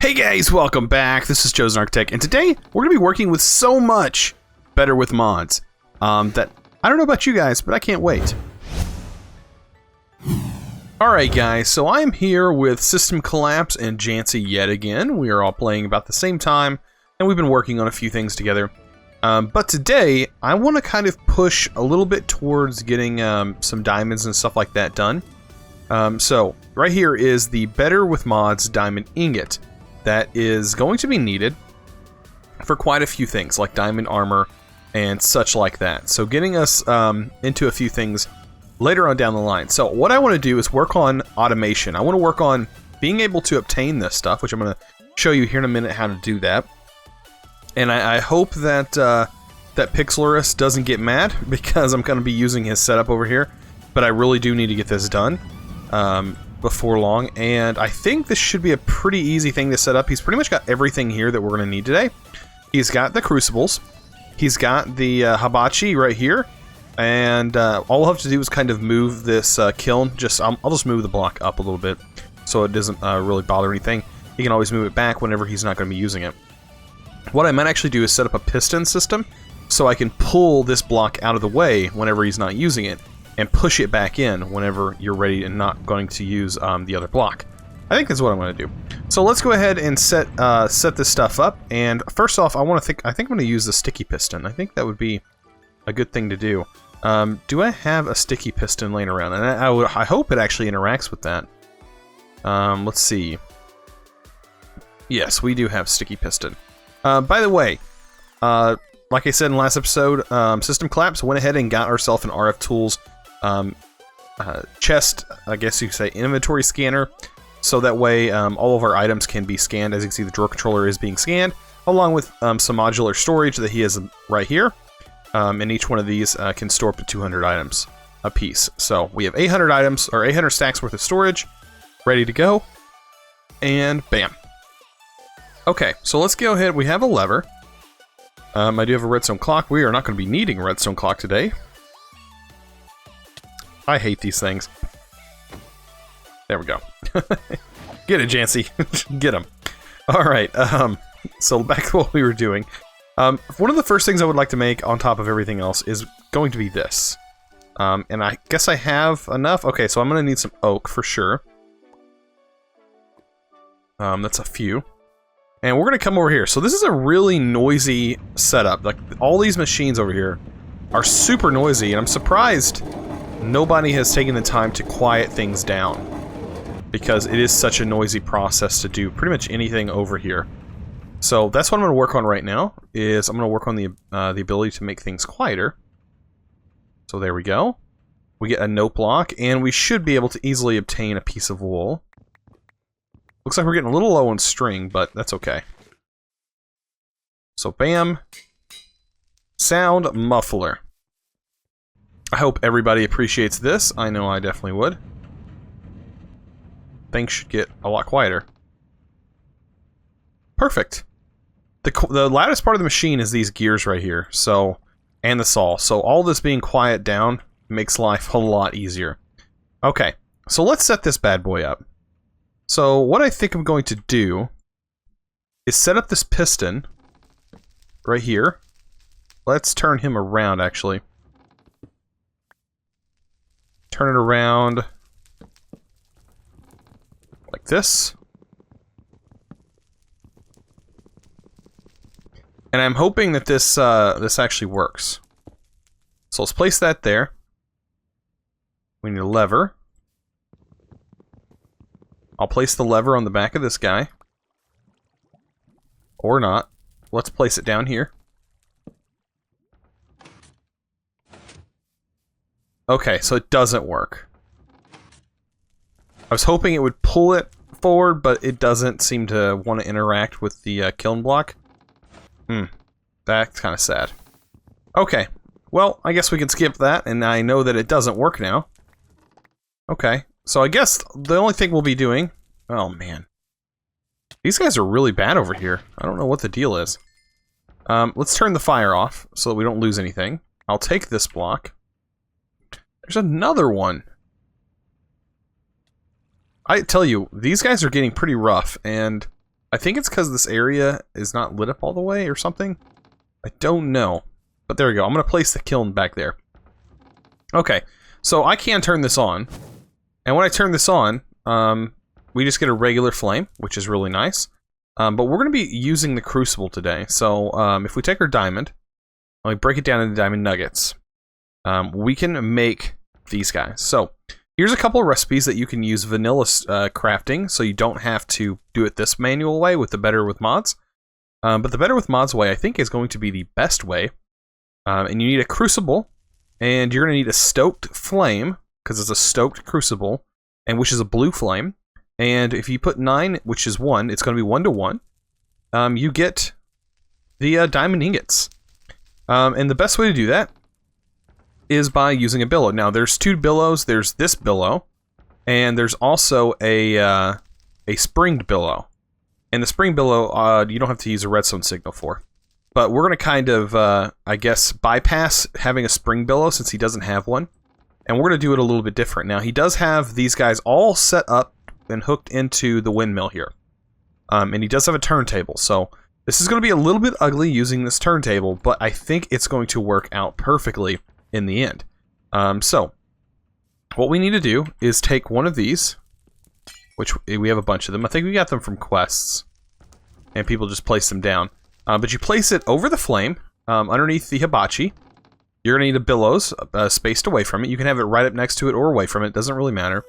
Hey guys, welcome back. This is ChosenArchitect, and today we're going to be working with so much better with mods that I don't know about you guys, but I can't wait. Alright guys, so I'm here with System Collapse and Jancy yet again. We are all playing about the same time, and we've been working on a few things together. But today, I want to kind of push a little bit towards getting some diamonds and stuff like that done. So, right here is the Better with Mods diamond ingot. That is going to be needed for quite a few things, like diamond armor and such like that. So getting us into a few things later on down the line. So what I want to do is work on automation. I want to work on being able to obtain this stuff, which I'm going to show you here in a minute how to do that. And I hope that that Pixelorus doesn't get mad because I'm going to be using his setup over here. But I really do need to get this done before long, and I think this should be a pretty easy thing to set up. He's pretty much got everything here that we're going to need today. He's got the crucibles, he's got the hibachi right here, and all we'll have to do is kind of move this kiln. I'll just move the block up a little bit so it doesn't really bother anything. He can always move it back whenever he's not going to be using it. What I might actually do is set up a piston system so I can pull this block out of the way whenever he's not using it, and push it back in whenever you're ready and not going to use the other block. I think that's what I'm going to do. So let's go ahead and set this stuff up. And first off, I think I'm going to use the sticky piston. I think that would be a good thing to do. Do I have a sticky piston laying around? And I hope it actually interacts with that. Let's see. Yes, we do have sticky piston. By the way, like I said in the last episode, System Collapse went ahead and got ourselves an RF Tools chest, I guess you could say, inventory scanner, so that way all of our items can be scanned. As you can see, the drawer controller is being scanned, along with some modular storage that he has right here, and each one of these can store up to 200 items a piece. So we have 800 items, or 800 stacks worth of storage, ready to go, and bam. Okay, so let's go ahead. We have a lever. I do have a redstone clock. We are not going to be needing a redstone clock today. I hate these things. There we go. Get it, Jancy. Get him. Alright, so back to what we were doing. One of the first things I would like to make on top of everything else is going to be this. And I guess I have enough. Okay, so I'm going to need some oak for sure. That's a few. And we're going to come over here. So this is a really noisy setup. Like, all these machines over here are super noisy, and I'm surprised nobody has taken the time to quiet things down, because it is such a noisy process to do pretty much anything over here. So that's what I'm going to work on right now, is I'm going to work on the ability to make things quieter. So there we go. We get a note block, and we should be able to easily obtain a piece of wool. Looks like we're getting a little low on string, but that's okay. So bam. Sound muffler. I hope everybody appreciates this. I know I definitely would. Things should get a lot quieter. Perfect. The loudest part of the machine is these gears right here, so, and the saw. So all this being quiet down makes life a lot easier. Okay, so let's set this bad boy up. So what I think I'm going to do is set up this piston right here. Let's turn him around, actually. Turn it around like this. And I'm hoping that this actually works. So let's place that there. We need a lever. I'll place the lever on the back of this guy. Or not. Let's place it down here. Okay, so it doesn't work. I was hoping it would pull it forward, but it doesn't seem to want to interact with the kiln block. That's kind of sad. Okay, well, I guess we can skip that, and I know that it doesn't work now. Okay, so I guess the only thing we'll be doing... Oh, man. These guys are really bad over here. I don't know what the deal is. Let's turn the fire off, so that we don't lose anything. I'll take this block. There's another one. I tell you, these guys are getting pretty rough, and I think it's because this area is not lit up all the way or something. I don't know. But there we go. I'm going to place the kiln back there. Okay, so I can turn this on. And when I turn this on, we just get a regular flame, which is really nice. But we're going to be using the crucible today. So if we take our diamond, let me break it down into diamond nuggets. We can make these guys. So here's a couple of recipes that you can use vanilla crafting, so you don't have to do it this manual way with the better with mods. But the better with mods way, I think, is going to be the best way. And you need a crucible, and you're going to need a stoked flame, because it's a stoked crucible, and which is a blue flame. And if you put 9, which is 1, it's going to be 1 to 1. You get the diamond ingots. And the best way to do that is by using a billow. Now, there's 2 billows. There's this billow, and there's also a springed billow. And the spring billow, you don't have to use a redstone signal for. But we're going to kind of, I guess, bypass having a spring billow since he doesn't have one. And we're going to do it a little bit different. Now, he does have these guys all set up and hooked into the windmill here. And he does have a turntable. So this is going to be a little bit ugly using this turntable, but I think it's going to work out perfectly in the end. So what we need to do is take one of these, which we have a bunch of them. I think we got them from quests, and people just place them down. But you place it over the flame, underneath the hibachi. You're going to need a billows spaced away from it. You can have it right up next to it or away from it. Doesn't really matter.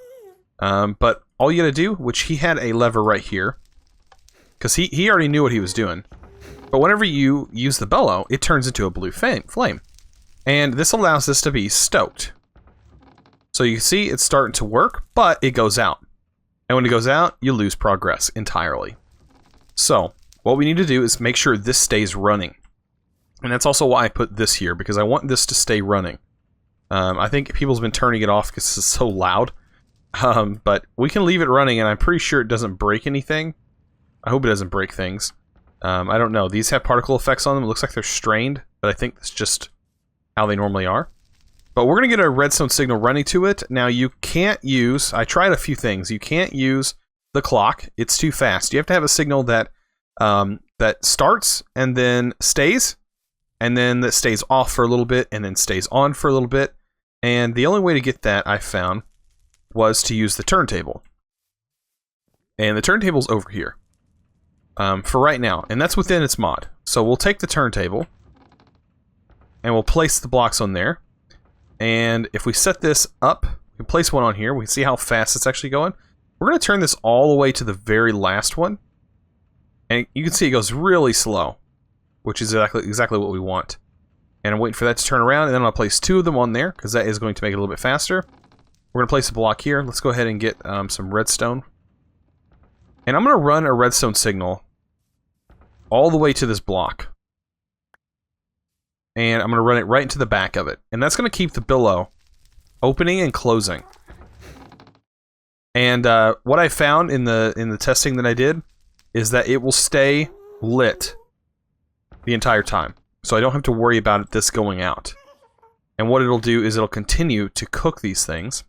But all you got to do, which he had a lever right here, because he already knew what he was doing. But whenever you use the bellow, it turns into a blue flame. And this allows this to be stoked. So you see it's starting to work, but it goes out. And when it goes out, you lose progress entirely. So what we need to do is make sure this stays running. And that's also why I put this here, because I want this to stay running. I think people's been turning it off because it's so loud. But we can leave it running, and I'm pretty sure it doesn't break anything. I hope it doesn't break things. I don't know. These have particle effects on them. It looks like they're strained, but I think it's just how they normally are. But we're going to get a redstone signal running to it. Now, you can't use... I tried a few things. You can't use the clock. It's too fast. You have to have a signal that that starts and then stays, and then that stays off for a little bit, and then stays on for a little bit. And the only way to get that, I found, was to use the turntable. And the turntable's over here. For right now. And that's within its mod. So we'll take the turntable, and we'll place the blocks on there. And if we set this up, we can place one on here. We can see how fast it's actually going. We're going to turn this all the way to the very last one. And you can see it goes really slow, which is exactly what we want. And I'm waiting for that to turn around, and then I'll place 2 of them on there, because that is going to make it a little bit faster. We're going to place a block here. Let's go ahead and get some redstone. And I'm going to run a redstone signal all the way to this block. And I'm going to run it right into the back of it. And that's going to keep the billow opening and closing. And what I found in the testing that I did is that it will stay lit the entire time. So I don't have to worry about this going out. And what it'll do is it'll continue to cook these things.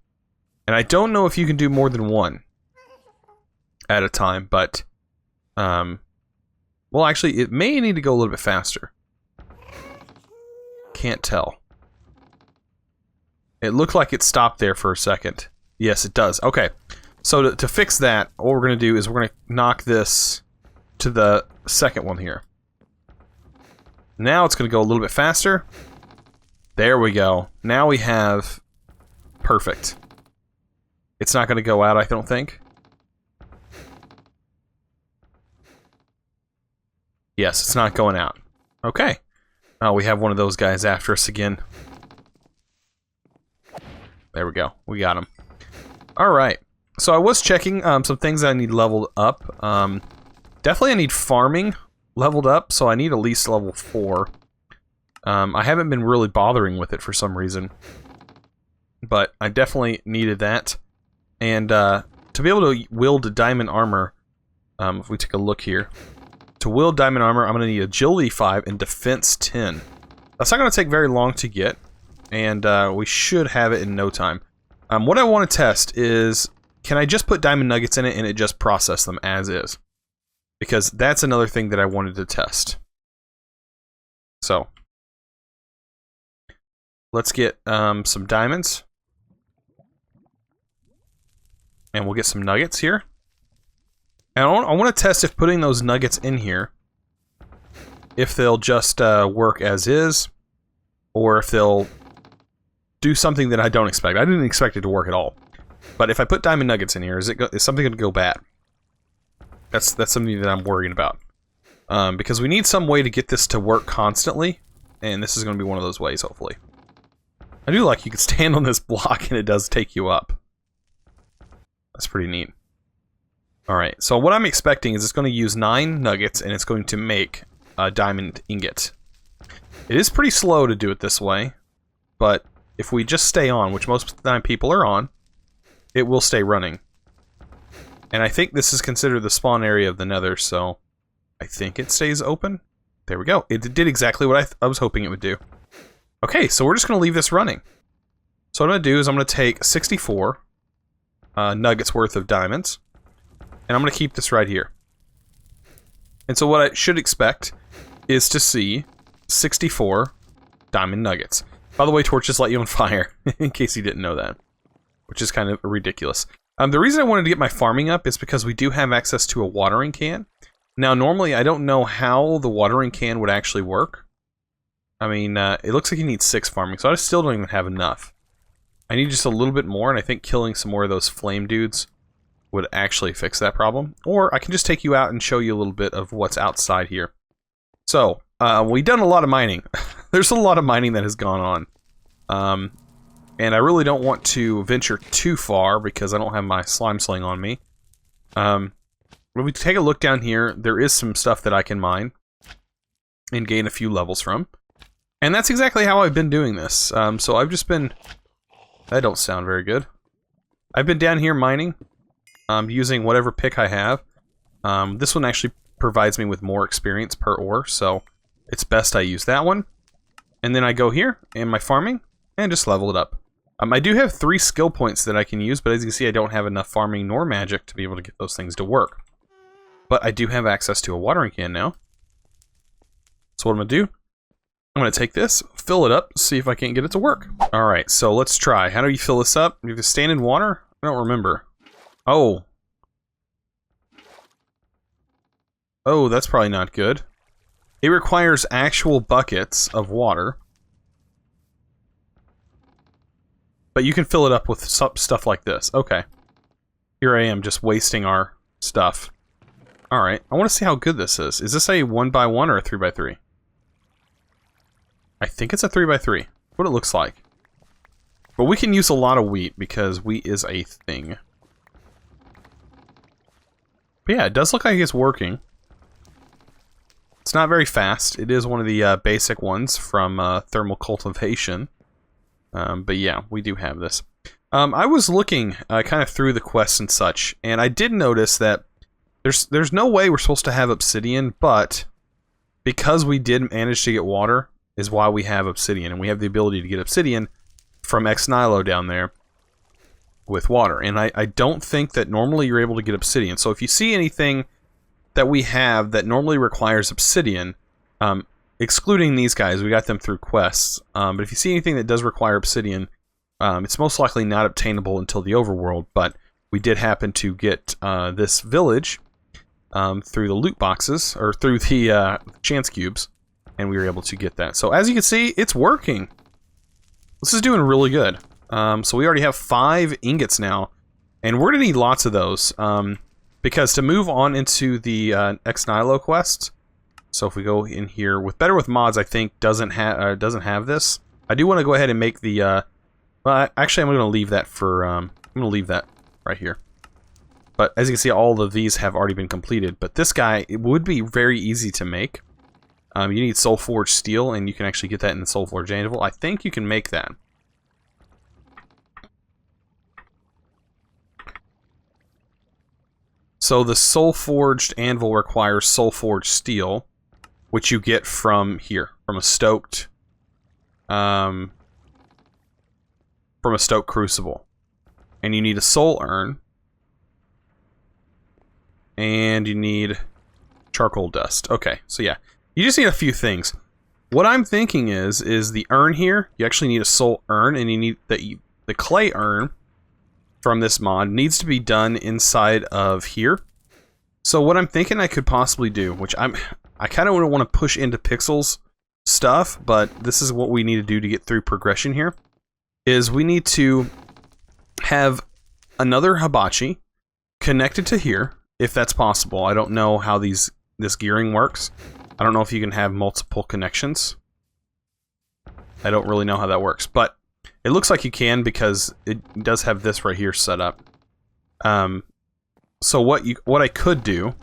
And I don't know if you can do more than one at a time, but well, actually, it may need to go a little bit faster. Can't tell. It looked like it stopped there for a second. Yes, it does. Okay. So to fix that, what we're going to do is we're going to knock this to the second one here. Now it's going to go a little bit faster. There we go. Now we have... Perfect. It's not going to go out, I don't think. Yes, it's not going out. Okay. Oh, we have one of those guys after us again. There we go. We got him. Alright. So I was checking some things that I need leveled up. Definitely I need farming leveled up, so I need at least level 4. I haven't been really bothering with it for some reason. But I definitely needed that. And to be able to wield diamond armor, if we take a look here, to wield diamond armor, I'm going to need agility 5 and defense 10. That's not going to take very long to get, and we should have it in no time. What I want to test is, can I just put diamond nuggets in it and it just process them as is? because that's another thing that I wanted to test. So, let's get some diamonds. And we'll get some nuggets here. And I want to test if putting those nuggets in here, if they'll just work as is, or if they'll do something that I don't expect. I didn't expect it to work at all. But if I put diamond nuggets in here, is something going to go bad? That's something that I'm worrying about. Because we need some way to get this to work constantly, and this is going to be one of those ways, hopefully. I do like you can stand on this block and it does take you up. That's pretty neat. Alright, so what I'm expecting is it's going to use 9 nuggets and it's going to make a diamond ingot. It is pretty slow to do it this way, but if we just stay on, which most of the time people are on, it will stay running. And I think this is considered the spawn area of the nether, so I think it stays open. There we go. It did exactly what I was hoping it would do. Okay, so we're just going to leave this running. So what I'm going to do is I'm going to take 64 nuggets worth of diamonds, and I'm going to keep this right here. And so what I should expect is to see 64 diamond nuggets. By the way, torches light you on fire, in case you didn't know that. Which is kind of ridiculous. The reason I wanted to get my farming up is because we do have access to a watering can. Now, normally, I don't know how the watering can would actually work. I mean, it looks like you need 6 farming, so I still don't even have enough. I need just a little bit more, and I think killing some more of those flame dudes would actually fix that problem. Or I can just take you out and show you a little bit of what's outside here. So, we've done a lot of mining. There's a lot of mining that has gone on. And I really don't want to venture too far because I don't have my slime sling on me. When we take a look down here, there is some stuff that I can mine and gain a few levels from. And that's exactly how I've been doing this. So I've just been... That don't sound very good. I've been down here mining, using whatever pick I have. This one actually provides me with more experience per ore, so it's best I use that one. And then I go here, in my farming, and just level it up. I do have 3 skill points that I can use, but as you can see, I don't have enough farming nor magic to be able to get those things to work. But I do have access to a watering can now. So what I'm going to do, I'm going to take this, fill it up, see if I can't get it to work. Alright, so let's try. How do you fill this up? You have to stand in water? I don't remember. Oh. Oh, that's probably not good. It requires actual buckets of water. But you can fill it up with stuff like this. Okay. Here I am just wasting our stuff. Alright, I want to see how good this is. Is this a 1x1 or a 3x3? I think it's a 3x3. What it looks like. But we can use a lot of wheat because wheat is a thing. But yeah, it does look like it's working. It's not very fast. It is one of the basic ones from thermal cultivation. But yeah, we do have this. I was looking kind of through the quests and such, and I did notice that there's no way we're supposed to have obsidian, but because we did manage to get water is why we have obsidian, and we have the ability to get obsidian from Ex Nihilo down there with water. And I don't think that normally you're able to get obsidian. So if you see anything that we have that normally requires obsidian, excluding these guys, we got them through quests. But if you see anything that does require obsidian, it's most likely not obtainable until the overworld. But we did happen to get this village through the loot boxes, or through the chance cubes, and we were able to get that. So as you can see, it's working. This is doing really good. So we already have 5 ingots now, and we're going to need lots of those. Because to move on into the Ex Nihilo quest, so if we go in here with Better with Mods, I think doesn't have this. I do want to go ahead and make the. Well, actually, I'm going to leave that for. I'm going to leave that right here. But as you can see, all of these have already been completed. But this guy, it would be very easy to make. You need Soul Forged steel, and you can actually get that in the Soul Forged anvil. I think you can make that. So the Soul Forged anvil requires Soul Forged steel, which you get from here, from a Stoked Crucible. And you need a soul urn. And you need charcoal dust. Okay, so yeah, you just need a few things. What I'm thinking is the urn here, you actually need a soul urn, and you need the clay urn from this mod needs to be done inside of here. So what I'm thinking I could possibly do, which I kind of don't want to push into Pixel's stuff, but this is what we need to do to get through progression here, is we need to have another hibachi connected to here, if that's possible. I don't know how this gearing works. I don't know if you can have multiple connections. I don't really know how that works, but it looks like you can because it does have this right here set up. So what I could do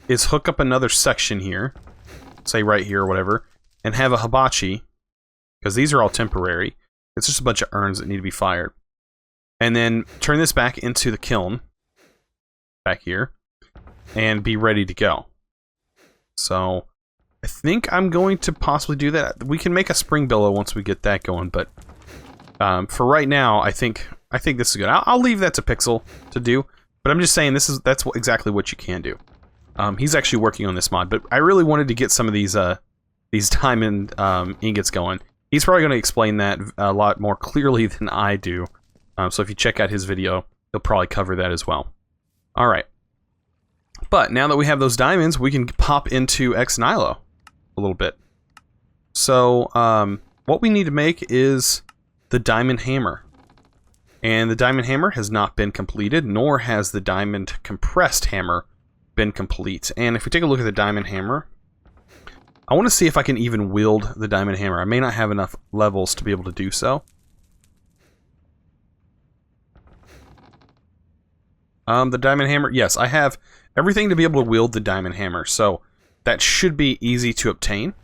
is hook up another section here, say right here or whatever, and have a hibachi, because these are all temporary. It's just a bunch of urns that need to be fired. And then turn this back into the kiln, back here, and be ready to go. So, I think I'm going to possibly do that. We can make a spring billow once we get that going, but for right now, I think this is good. I'll leave that to Pixel to do, but I'm just saying that's exactly what you can do. He's actually working on this mod, but I really wanted to get some of these diamond ingots going. He's probably going to explain that a lot more clearly than I do. So if you check out his video, he'll probably cover that as well. All right. But now that we have those diamonds, we can pop into Ex Nihilo a little bit. So what we need to make is the diamond hammer. And the diamond hammer has not been completed, nor has the diamond compressed hammer been complete. And if we take a look at the diamond hammer, I want to see if I can even wield the diamond hammer. I may not have enough levels to be able to do so. The diamond hammer, yes, I have everything to be able to wield the diamond hammer, so that should be easy to obtain.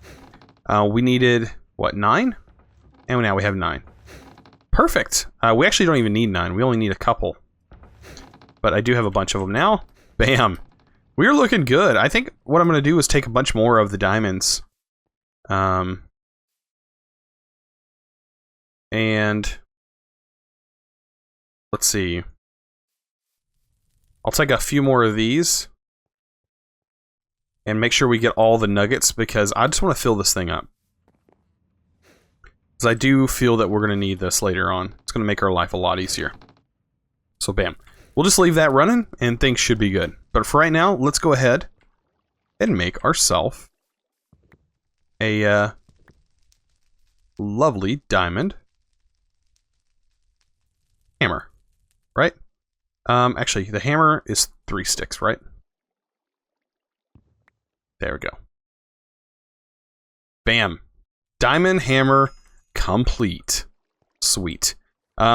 We needed, what, 9? And now we have 9. Perfect! We actually don't even need 9, we only need a couple. But I do have a bunch of them now. Bam! We're looking good. I think what I'm going to do is take a bunch more of the diamonds. And let's see. I'll take a few more of these and make sure we get all the nuggets, because I just want to fill this thing up. Because I do feel that we're going to need this later on. It's going to make our life a lot easier. So bam. We'll just leave that running and things should be good. But for right now, let's go ahead and make ourselves a lovely diamond hammer, right? Actually, the hammer is 3 sticks, right? There we go. Bam. Diamond hammer complete. Sweet.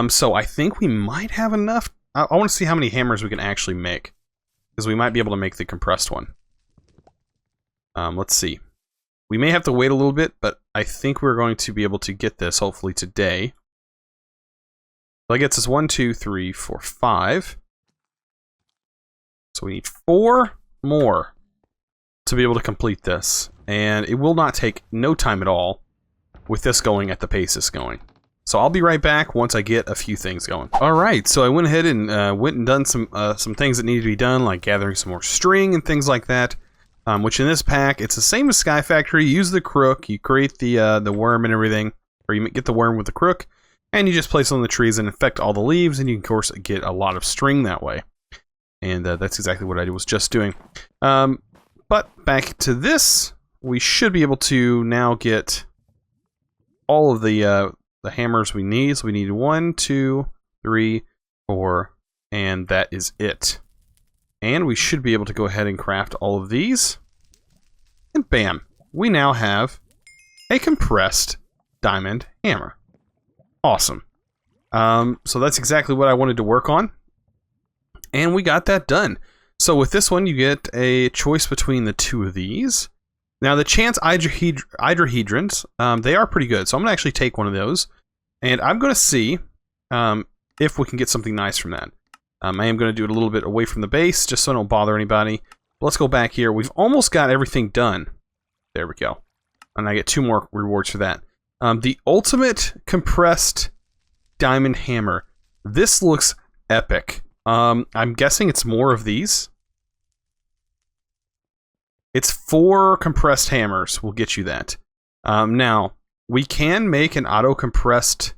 So I think we might have enough. I want to see how many hammers we can actually make, because we might be able to make the compressed one. Let's see. We may have to wait a little bit, but I think we're going to be able to get this hopefully today. That gets us 1, 2, 3, 4, 5. So we need 4 more to be able to complete this. And it will not take no time at all with this going at the pace it's going. So I'll be right back once I get a few things going. Alright, so I went ahead and done some things that needed to be done, like gathering some more string and things like that. Which in this pack, it's the same as Sky Factory. You use the crook, you create the worm and everything, or you get the worm with the crook, and you just place it on the trees and infect all the leaves, and you can, of course, get a lot of string that way. And that's exactly what I was just doing. But back to this, we should be able to now get all of the hammers we need. So we need 1, 2, 3, 4, and that is it. And we should be able to go ahead and craft all of these. And bam, we now have a compressed diamond hammer. Awesome. So that's exactly what I wanted to work on. And we got that done. So with this one, you get a choice between the 2 of these. Now the chance hydrohedrons, they are pretty good. So I'm going to actually take one of those. And I'm going to see if we can get something nice from that. I am going to do it a little bit away from the base, just so I don't bother anybody. But let's go back here. We've almost got everything done. There we go. And I get 2 more rewards for that. The ultimate compressed diamond hammer. This looks epic. I'm guessing it's more of these. It's 4 compressed hammers will get you that. Now, we can make an auto-compressed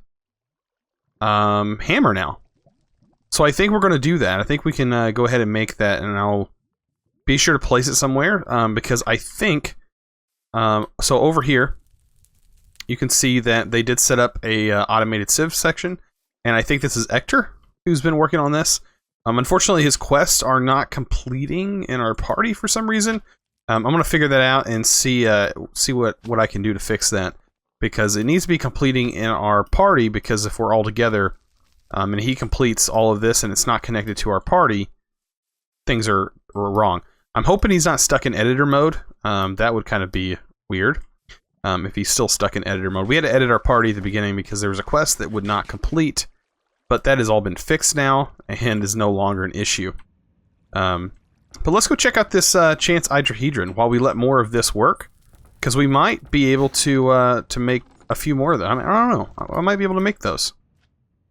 hammer now. So I think we're going to do that. I think we can go ahead and make that, and I'll be sure to place it somewhere, because I think... so over here, you can see that they did set up a automated civ section, and I think this is Ector, who's been working on this. Unfortunately, his quests are not completing in our party for some reason. I'm going to figure that out and see what I can do to fix that, because it needs to be completing in our party, because if we're all together, and he completes all of this and it's not connected to our party, things are wrong. I'm hoping he's not stuck in editor mode. That would kind of be weird if he's still stuck in editor mode. We had to edit our party at the beginning because there was a quest that would not complete, but that has all been fixed now and is no longer an issue. But let's go check out this Chance Hydrahedron while we let more of this work, because we might be able to make a few more of them. I don't know. I might be able to make those.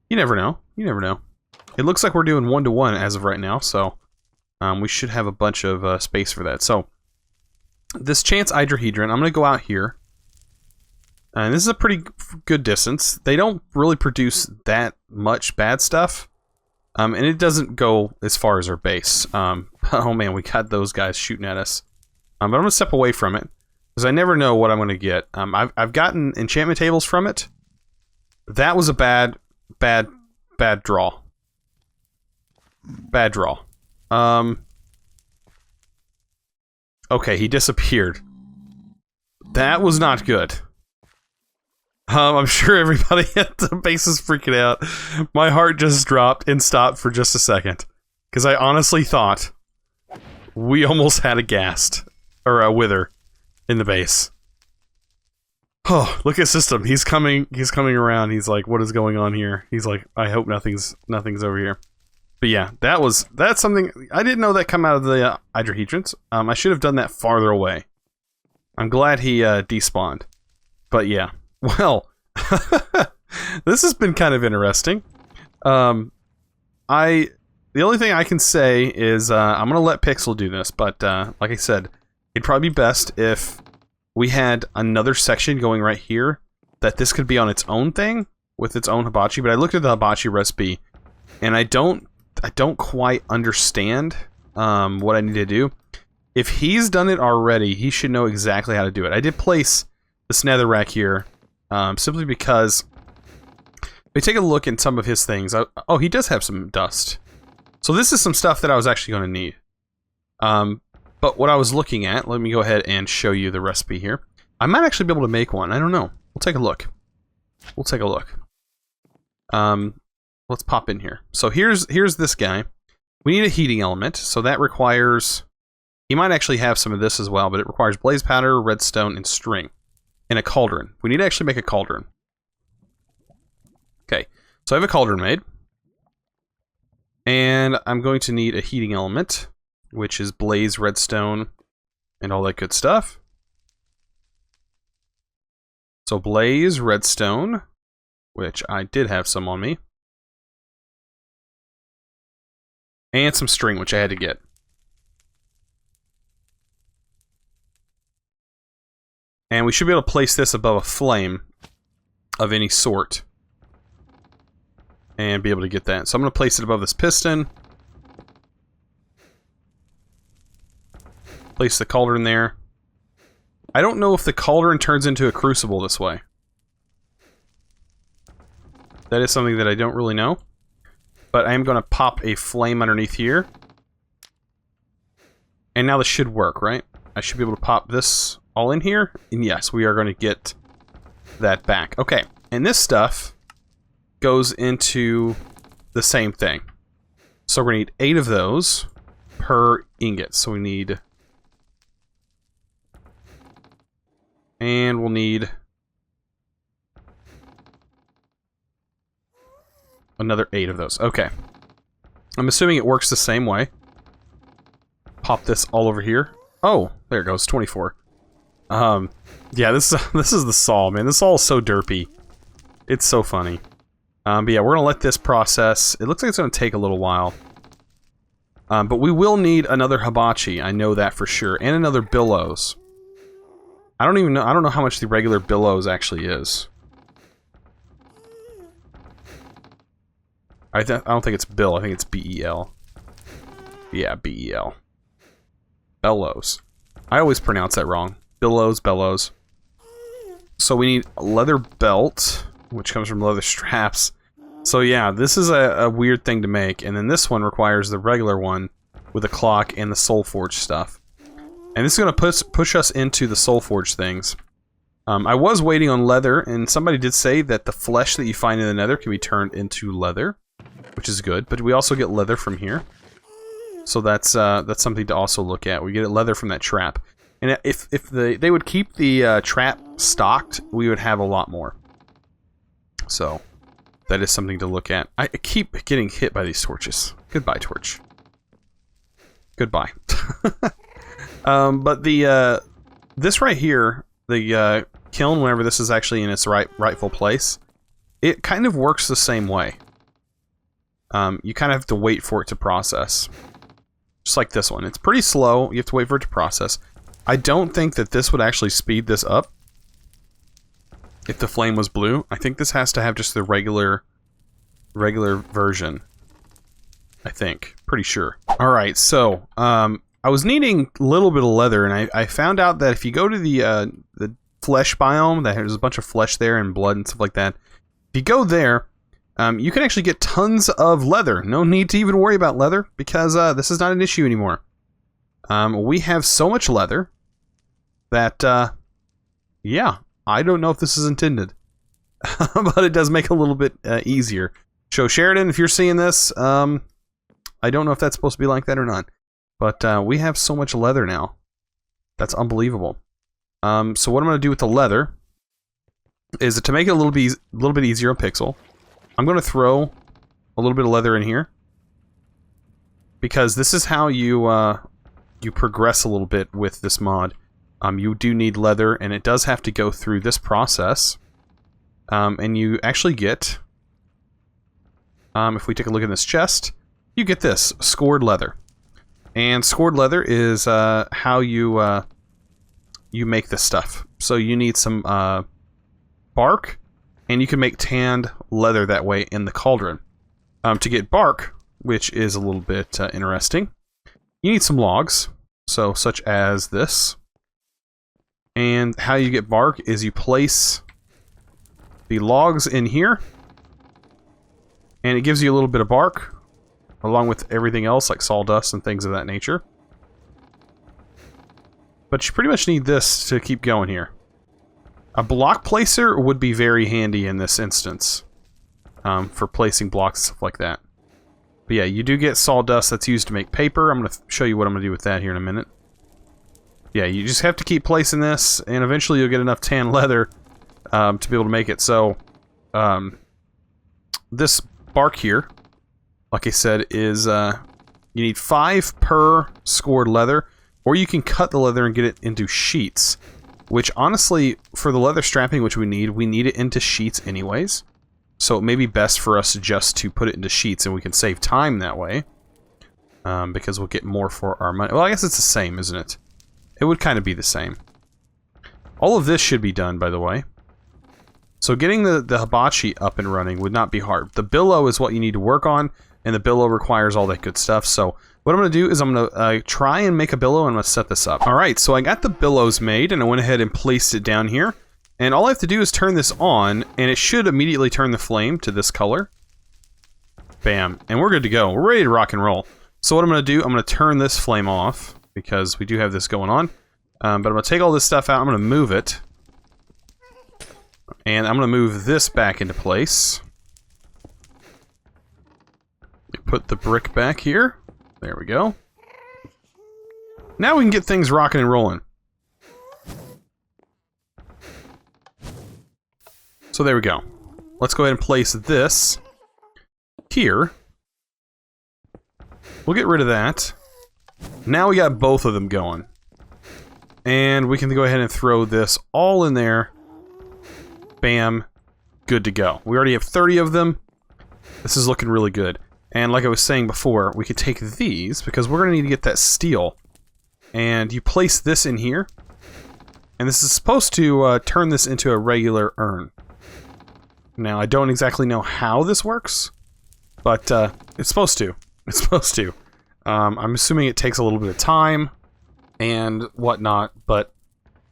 You never know. You never know. It looks like we're doing 1-to-1 as of right now, so we should have a bunch of space for that. So this Chance Hydrahedron, I'm going to go out here. And this is a pretty good distance. They don't really produce that much bad stuff. And it doesn't go as far as our base. Oh man, we got those guys shooting at us. But I'm going to step away from it, because I never know what I'm going to get. I've gotten enchantment tables from it. That was a bad draw. Bad draw. Okay, he disappeared. That was not good. I'm sure everybody at the base is freaking out. My heart just dropped and stopped for just a second, because I honestly thought we almost had a ghast, or a wither, in the base. Oh, look at System. He's coming around. He's like, what is going on here? He's like, I hope nothing's over here. But yeah, that's something I didn't know that come out of the Hydrahedrons. I should have done that farther away. I'm glad he despawned. But yeah. Well, this has been kind of interesting. The only thing I can say is I'm gonna let Pixel do this, but like I said, it'd probably be best if we had another section going right here that this could be on its own thing with its own hibachi. But I looked at the hibachi recipe, and I don't quite understand what I need to do. If he's done it already, he should know exactly how to do it. I did place this netherrack here. Simply because we take a look at some of his things. Oh, he does have some dust. So this is some stuff that I was actually going to need. But what I was looking at, let me go ahead and show you the recipe here. I might actually be able to make one. I don't know. We'll take a look. We'll take a look. Let's pop in here. So here's this guy. We need a heating element, so that requires... He might actually have some of this as well, but it requires blaze powder, redstone, and string. And a cauldron. We need to actually make a cauldron. Okay, so I have a cauldron made. And I'm going to need a heating element, which is blaze, redstone, and all that good stuff. So blaze, redstone, which I did have some on me. And some string, which I had to get. And we should be able to place this above a flame of any sort. And be able to get that. So I'm going to place it above this piston. Place the cauldron there. I don't know if the cauldron turns into a crucible this way. That is something that I don't really know. But I am going to pop a flame underneath here. And now this should work, right? I should be able to pop this all in here. And yes, we are going to get that back. Okay, and this stuff goes into the same thing. So we're going to need 8 of those per ingot. So we need... And we'll need... another 8 of those. Okay. I'm assuming it works the same way. Pop this all over here. Oh, there it goes. 24. Yeah, this is the saw, man. This saw is so derpy. It's so funny. But yeah, we're gonna let this process. It looks like it's gonna take a little while. But we will need another hibachi, I know that for sure, and another billows. I don't know how much the regular billows actually is. I don't think it's bill, I think it's B-E-L. Yeah, B-E-L. Bellows. I always pronounce that wrong. Billows, bellows. So we need a leather belt, which comes from leather straps. So yeah, this is a weird thing to make, and then this one requires the regular one with the clock and the Soulforge stuff. And this is going to push us into the Soulforge things. I was waiting on leather, and somebody did say that the flesh that you find in the nether can be turned into leather, which is good, but we also get leather from here. So that's something to also look at. We get leather from that trap. And if they would keep the trap stocked, we would have a lot more. So that is something to look at. I keep getting hit by these torches. Goodbye, torch. Goodbye. But this right here, the kiln, whenever this is actually in its rightful place, it kind of works the same way. You kind of have to wait for it to process. Just like this one. It's pretty slow. You have to wait for it to process. I don't think that this would actually speed this up if the flame was blue. I think this has to have just the regular version. I think. Pretty sure. Alright, so, I was needing a little bit of leather, and I found out that if you go to the flesh biome, that there's a bunch of flesh there and blood and stuff like that. If you go there, you can actually get tons of leather. No need to even worry about leather, because this is not an issue anymore. We have so much leather that, yeah, I don't know if this is intended. But it does make it a little bit easier. Sheridan, if you're seeing this, I don't know if that's supposed to be like that or not. But we have so much leather now. That's unbelievable. So what I'm going to do with the leather is to make it a little bit easier on Pixel, I'm going to throw a little bit of leather in here. Because this is how you progress a little bit with this mod. You do need leather, and it does have to go through this process. And you actually get, if we take a look in this chest, you get this, scored leather. And scored leather is how you make this stuff. So you need some bark, and you can make tanned leather that way in the cauldron. To get bark, which is a little bit interesting, you need some logs, so such as this. And how you get bark is you place the logs in here, and it gives you a little bit of bark, along with everything else like sawdust and things of that nature. But you pretty much need this to keep going here. A block placer would be very handy in this instance, for placing blocks and stuff like that. But yeah, you do get sawdust that's used to make paper. I'm going to show you what I'm going to do with that here in a minute. Yeah, you just have to keep placing this, and eventually you'll get enough tan leather to be able to make it. So, this bark here, like I said, is you need 5 per scored leather, or you can cut the leather and get it into sheets. Which, honestly, for the leather strapping, which we need it into sheets anyways. So it may be best for us just to put it into sheets, and we can save time that way. Because we'll get more for our money. Well, I guess it's the same, isn't it? It would kind of be the same. All of this should be done, by the way. So getting the hibachi up and running would not be hard. The billow is what you need to work on, and the billow requires all that good stuff. So what I'm going to do is I'm going to try and make a billow, and I'm going to set this up. Alright, so I got the billows made, and I went ahead and placed it down here. And all I have to do is turn this on, and it should immediately turn the flame to this color. Bam. And we're good to go. We're ready to rock and roll. So what I'm going to do, I'm going to turn this flame off, because we do have this going on. But I'm going to take all this stuff out, I'm going to move it. And I'm going to move this back into place. Put the brick back here. There we go. Now we can get things rocking and rolling. So there we go. Let's go ahead and place this here. We'll get rid of that. Now we got both of them going. And we can go ahead and throw this all in there. Bam. Good to go. We already have 30 of them. This is looking really good. And like I was saying before, we could take these, because we're going to need to get that steel. And you place this in here. And this is supposed to turn this into a regular urn. Now, I don't exactly know how this works, but it's supposed to. It's supposed to. I'm assuming it takes a little bit of time and whatnot, but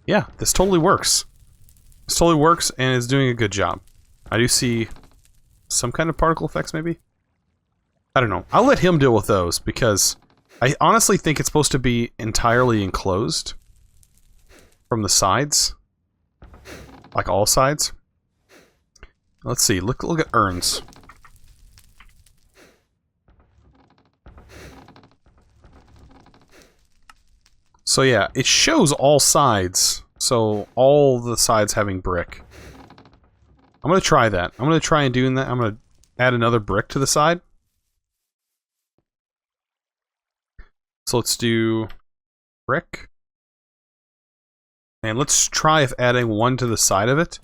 yeah, this totally works. This totally works and is doing a good job. I do see some kind of particle effects, maybe? I don't know. I'll let him deal with those, because I honestly think it's supposed to be entirely enclosed from the sides. Like all sides. Let's see. Look at urns. So yeah, it shows all sides. So all the sides having brick. I'm going to try that. I'm going to try and doing that. I'm going to add another brick to the side. So let's do brick. And let's try if adding one to the side of it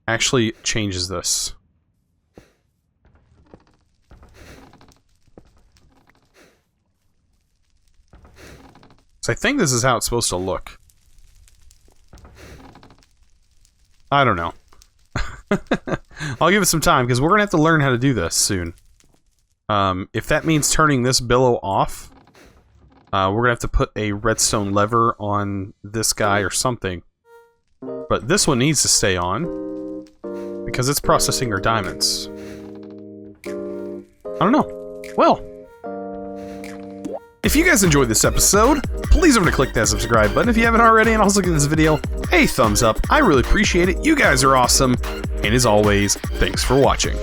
actually changes this. So I think this is how it's supposed to look. I don't know. I'll give it some time, because we're going to have to learn how to do this soon. If that means turning this billow off, we're going to have to put a redstone lever on this guy or something. But this one needs to stay on, because it's processing our diamonds. I don't know. Well, if you guys enjoyed this episode, please remember to click that subscribe button if you haven't already, and also give this video a thumbs up. I really appreciate it. You guys are awesome. And as always, thanks for watching.